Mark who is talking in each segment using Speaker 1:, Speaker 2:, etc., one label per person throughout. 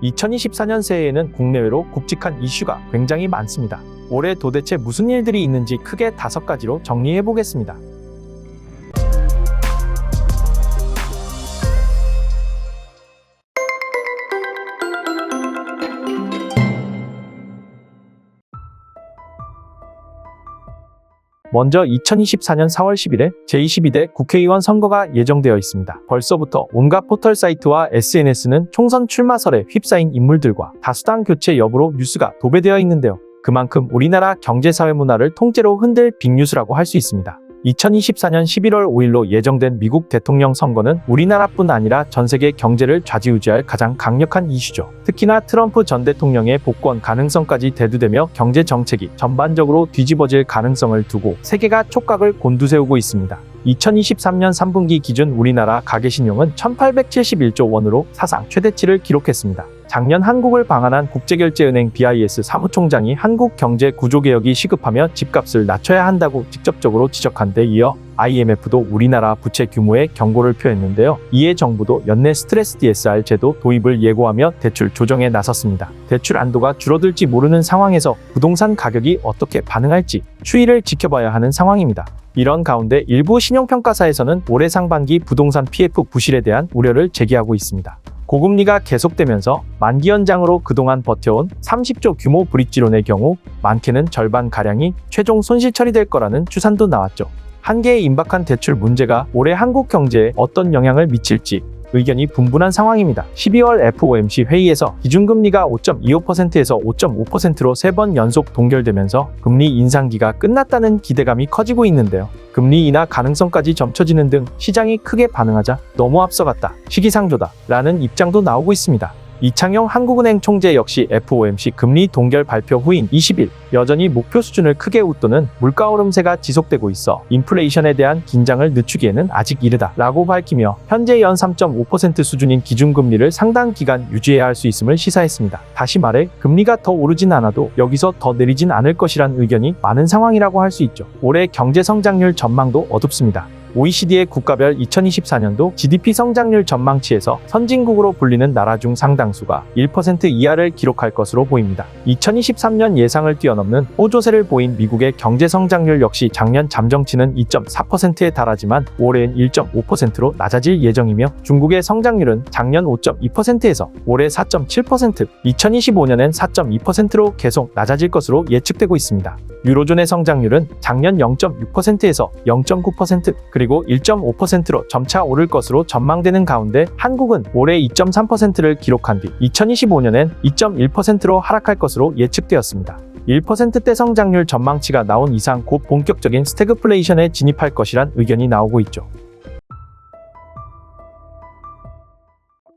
Speaker 1: 2024년 새해에는 국내외로 굵직한 이슈가 굉장히 많습니다. 올해 도대체 무슨 일들이 있는지 크게 5가지로 정리해 보겠습니다. 먼저 2024년 4월 10일에 제22대 국회의원 선거가 예정되어 있습니다. 벌써부터 온갖 포털 사이트와 SNS는 총선 출마설에 휩싸인 인물들과 다수당 교체 여부로 뉴스가 도배되어 있는데요. 그만큼 우리나라 경제사회 문화를 통째로 흔들 빅뉴스라고 할 수 있습니다. 2024년 11월 5일로 예정된 미국 대통령 선거는 우리나라뿐 아니라 전 세계 경제를 좌지우지할 가장 강력한 이슈죠. 특히나 트럼프 전 대통령의 복권 가능성까지 대두되며 경제 정책이 전반적으로 뒤집어질 가능성을 두고 세계가 촉각을 곤두세우고 있습니다. 2023년 3분기 기준 우리나라 가계신용은 1871조 원으로 사상 최대치를 기록했습니다. 작년 한국을 방한한 국제결제은행 BIS 사무총장이 한국 경제 구조개혁이 시급하며 집값을 낮춰야 한다고 직접적으로 지적한 데 이어 IMF도 우리나라 부채 규모에 경고를 표했는데요. 이에 정부도 연내 스트레스 DSR 제도 도입을 예고하며 대출 조정에 나섰습니다. 대출 안도가 줄어들지 모르는 상황에서 부동산 가격이 어떻게 반응할지 추이를 지켜봐야 하는 상황입니다. 이런 가운데 일부 신용평가사에서는 올해 상반기 부동산 PF 부실에 대한 우려를 제기하고 있습니다. 고금리가 계속되면서 만기 연장으로 그동안 버텨온 30조 규모 브릿지론의 경우 많게는 절반가량이 최종 손실 처리될 거라는 추산도 나왔죠. 한계에 임박한 대출 문제가 올해 한국 경제에 어떤 영향을 미칠지 의견이 분분한 상황입니다. 12월 FOMC 회의에서 기준금리가 5.25%에서 5.5%로 3번 연속 동결되면서 금리 인상기가 끝났다는 기대감이 커지고 있는데요. 금리 인하 가능성까지 점쳐지는 등 시장이 크게 반응하자 너무 앞서갔다, 시기상조다 라는 입장도 나오고 있습니다. 이창용 한국은행 총재 역시 FOMC 금리 동결 발표 후인 20일 여전히 목표 수준을 크게 웃도는 물가 오름세가 지속되고 있어 인플레이션에 대한 긴장을 늦추기에는 아직 이르다 라고 밝히며 현재 연 3.5% 수준인 기준금리를 상당 기간 유지해야 할 수 있음을 시사했습니다. 다시 말해 금리가 더 오르진 않아도 여기서 더 내리진 않을 것이란 의견이 많은 상황이라고 할 수 있죠. 올해 경제 성장률 전망도 어둡습니다. OECD의 국가별 2024년도 GDP 성장률 전망치에서 선진국으로 불리는 나라 중 상당수가 1% 이하를 기록할 것으로 보입니다. 2023년 예상을 뛰어넘는 호조세를 보인 미국의 경제 성장률 역시 작년 잠정치는 2.4%에 달하지만 올해는 1.5%로 낮아질 예정이며 중국의 성장률은 작년 5.2%에서 올해 4.7%, 2025년엔 4.2%로 계속 낮아질 것으로 예측되고 있습니다. 유로존의 성장률은 작년 0.6%에서 0.9%, 그리고 1.5%로 점차 오를 것으로 전망되는 가운데 한국은 올해 2.3%를 기록한 뒤 2025년엔 2.1%로 하락할 것으로 예측되었습니다. 1%대 성장률 전망치가 나온 이상 곧 본격적인 스태그플레이션에 진입할 것이란 의견이 나오고 있죠.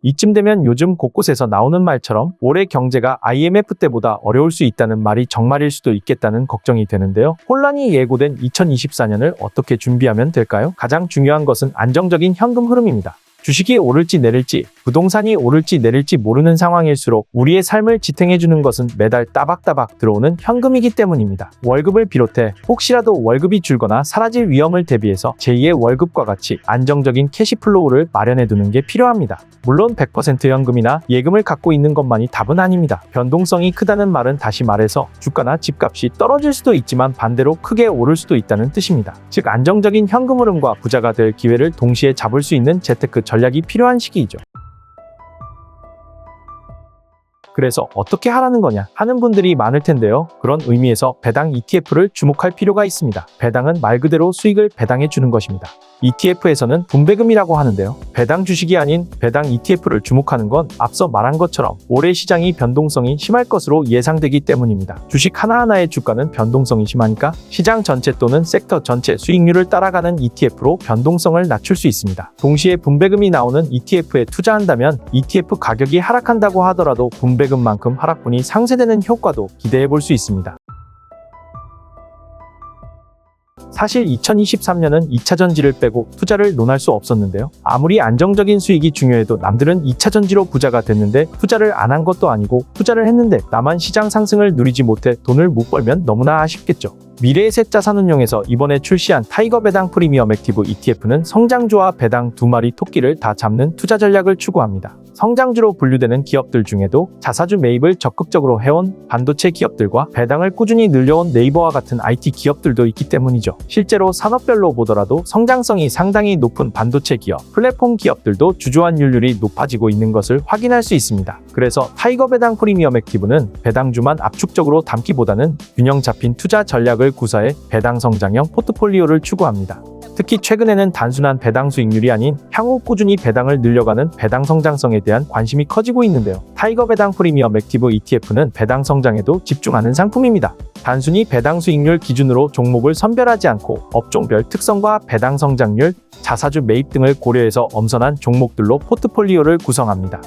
Speaker 1: 이쯤 되면 요즘 곳곳에서 나오는 말처럼 올해 경제가 IMF 때보다 어려울 수 있다는 말이 정말일 수도 있겠다는 걱정이 되는데요. 혼란이 예고된 2024년을 어떻게 준비하면 될까요? 가장 중요한 것은 안정적인 현금 흐름입니다. 주식이 오를지 내릴지, 부동산이 오를지 내릴지 모르는 상황일수록 우리의 삶을 지탱해주는 것은 매달 따박따박 들어오는 현금이기 때문입니다. 월급을 비롯해 혹시라도 월급이 줄거나 사라질 위험을 대비해서 제2의 월급과 같이 안정적인 캐시플로우를 마련해두는 게 필요합니다. 물론 100% 현금이나 예금을 갖고 있는 것만이 답은 아닙니다. 변동성이 크다는 말은 다시 말해서 주가나 집값이 떨어질 수도 있지만 반대로 크게 오를 수도 있다는 뜻입니다. 즉 안정적인 현금 흐름과 부자가 될 기회를 동시에 잡을 수 있는 재테크 전략이 필요한 시기이죠. 그래서 어떻게 하라는 거냐 하는 분들이 많을 텐데요. 그런 의미에서 배당 ETF를 주목할 필요가 있습니다. 배당은 말 그대로 수익을 배당해 주는 것입니다. ETF에서는 분배금이라고 하는데요. 배당 주식이 아닌 배당 ETF를 주목하는 건 앞서 말한 것처럼 올해 시장이 변동성이 심할 것으로 예상되기 때문입니다. 주식 하나하나의 주가는 변동성이 심하니까 시장 전체 또는 섹터 전체 수익률을 따라가는 ETF로 변동성을 낮출 수 있습니다. 동시에 분배금이 나오는 ETF에 투자한다면 ETF 가격이 하락한다고 하더라도 분배금만큼 하락분이 상쇄되는 효과도 기대해 볼 수 있습니다. 사실 2023년은 2차전지를 빼고 투자를 논할 수 없었는데요. 아무리 안정적인 수익이 중요해도 남들은 2차전지로 부자가 됐는데 투자를 안 한 것도 아니고 투자를 했는데 나만 시장 상승을 누리지 못해 돈을 못 벌면 너무나 아쉽겠죠. 미래에셋 자산운용에서 이번에 출시한 타이거 배당 프리미엄 액티브 ETF는 성장주와 배당 두 마리 토끼를 다 잡는 투자 전략을 추구합니다. 성장주로 분류되는 기업들 중에도 자사주 매입을 적극적으로 해온 반도체 기업들과 배당을 꾸준히 늘려온 네이버와 같은 IT 기업들도 있기 때문이죠. 실제로 산업별로 보더라도 성장성이 상당히 높은 반도체 기업, 플랫폼 기업들도 주주환율률이 높아지고 있는 것을 확인할 수 있습니다. 그래서 타이거 배당 프리미엄 액티브는 배당주만 압축적으로 담기보다는 균형 잡힌 투자 전략을 구사해 배당 성장형 포트폴리오를 추구합니다. 특히 최근에는 단순한 배당 수익률이 아닌 향후 꾸준히 배당을 늘려가는 배당 성장성에 대한 관심이 커지고 있는데요. 타이거 배당 프리미엄 액티브 ETF는 배당 성장에도 집중하는 상품입니다. 단순히 배당 수익률 기준으로 종목을 선별하지 않고 업종별 특성과 배당 성장률, 자사주 매입 등을 고려해서 엄선한 종목들로 포트폴리오를 구성합니다.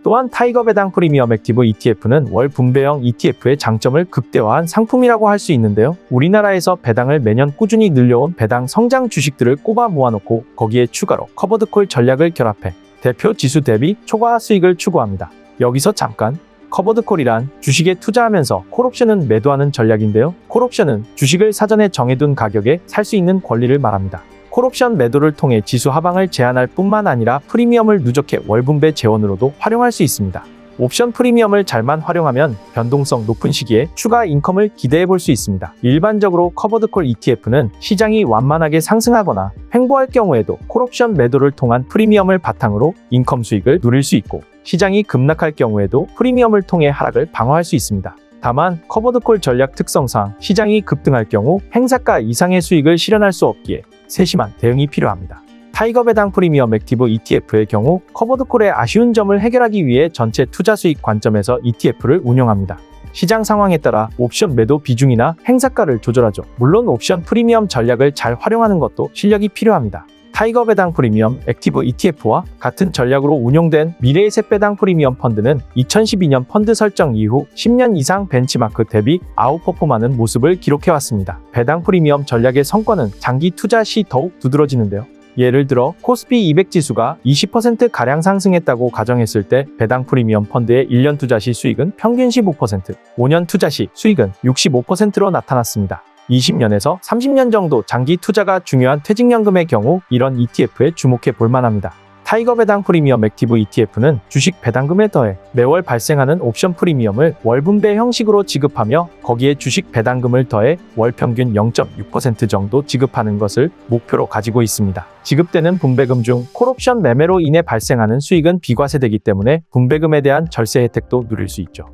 Speaker 1: 또한 타이거 배당 프리미엄 액티브 ETF는 월 분배형 ETF의 장점을 극대화한 상품이라고 할 수 있는데요. 우리나라에서 배당을 매년 꾸준히 늘려온 배당 성장 주식들을 꼽아 모아놓고 거기에 추가로 커버드콜 전략을 결합해 대표 지수 대비 초과하 수익을 추구합니다. 여기서 잠깐, 커버드콜이란 주식에 투자하면서 콜옵션은 매도하는 전략인데요. 콜옵션은 주식을 사전에 정해둔 가격에 살 수 있는 권리를 말합니다. 콜옵션 매도를 통해 지수 하방을 제한할 뿐만 아니라 프리미엄을 누적해 월분배 재원으로도 활용할 수 있습니다. 옵션 프리미엄을 잘만 활용하면 변동성 높은 시기에 추가 인컴을 기대해 볼 수 있습니다. 일반적으로 커버드콜 ETF는 시장이 완만하게 상승하거나 횡보할 경우에도 콜옵션 매도를 통한 프리미엄을 바탕으로 인컴 수익을 누릴 수 있고, 시장이 급락할 경우에도 프리미엄을 통해 하락을 방어할 수 있습니다. 다만 커버드콜 전략 특성상 시장이 급등할 경우 행사가 이상의 수익을 실현할 수 없기에 세심한 대응이 필요합니다. 타이거 배당 프리미엄 액티브 ETF의 경우 커버드콜의 아쉬운 점을 해결하기 위해 전체 투자 수익 관점에서 ETF를 운영합니다. 시장 상황에 따라 옵션 매도 비중이나 행사가를 조절하죠. 물론 옵션 프리미엄 전략을 잘 활용하는 것도 실력이 필요합니다. 타이거 배당 프리미엄 액티브 ETF와 같은 전략으로 운용된 미래의 새 배당 프리미엄 펀드는 2012년 펀드 설정 이후 10년 이상 벤치마크 대비 아웃퍼폼하는 모습을 기록해왔습니다. 배당 프리미엄 전략의 성과는 장기 투자 시 더욱 두드러지는데요. 예를 들어 코스피 200 지수가 20%가량 상승했다고 가정했을 때 배당 프리미엄 펀드의 1년 투자 시 수익은 평균 15%, 5년 투자 시 수익은 65%로 나타났습니다. 20년에서 30년 정도 장기 투자가 중요한 퇴직연금의 경우 이런 ETF에 주목해 볼 만합니다. 타이거 배당 프리미엄 액티브 ETF는 주식 배당금에 더해 매월 발생하는 옵션 프리미엄을 월분배 형식으로 지급하며 거기에 주식 배당금을 더해 월 평균 0.6% 정도 지급하는 것을 목표로 가지고 있습니다. 지급되는 분배금 중 콜옵션 매매로 인해 발생하는 수익은 비과세되기 때문에 분배금에 대한 절세 혜택도 누릴 수 있죠.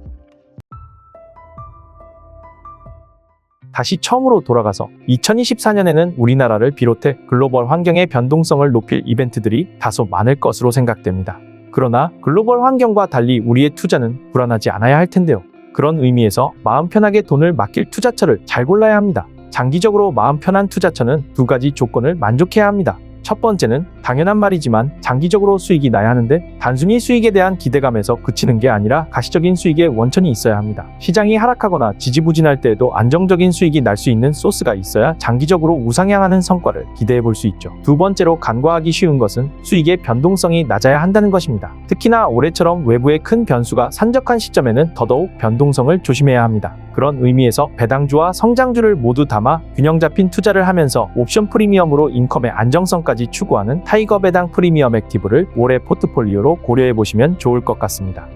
Speaker 1: 다시 처음으로 돌아가서 2024년에는 우리나라를 비롯해 글로벌 환경의 변동성을 높일 이벤트들이 다소 많을 것으로 생각됩니다. 그러나 글로벌 환경과 달리 우리의 투자는 불안하지 않아야 할 텐데요. 그런 의미에서 마음 편하게 돈을 맡길 투자처를 잘 골라야 합니다. 장기적으로 마음 편한 투자처는 두 가지 조건을 만족해야 합니다. 첫 번째는 당연한 말이지만 장기적으로 수익이 나야 하는데 단순히 수익에 대한 기대감에서 그치는 게 아니라 가시적인 수익의 원천이 있어야 합니다. 시장이 하락하거나 지지부진할 때에도 안정적인 수익이 날 수 있는 소스가 있어야 장기적으로 우상향하는 성과를 기대해 볼 수 있죠. 두 번째로 간과하기 쉬운 것은 수익의 변동성이 낮아야 한다는 것입니다. 특히나 올해처럼 외부의 큰 변수가 산적한 시점에는 더더욱 변동성을 조심해야 합니다. 그런 의미에서 배당주와 성장주를 모두 담아 균형 잡힌 투자를 하면서 옵션 프리미엄으로 인컴의 안정성까지 추구하는 타이거 배당 프리미엄 액티브를 올해 포트폴리오로 고려해 보시면 좋을 것 같습니다.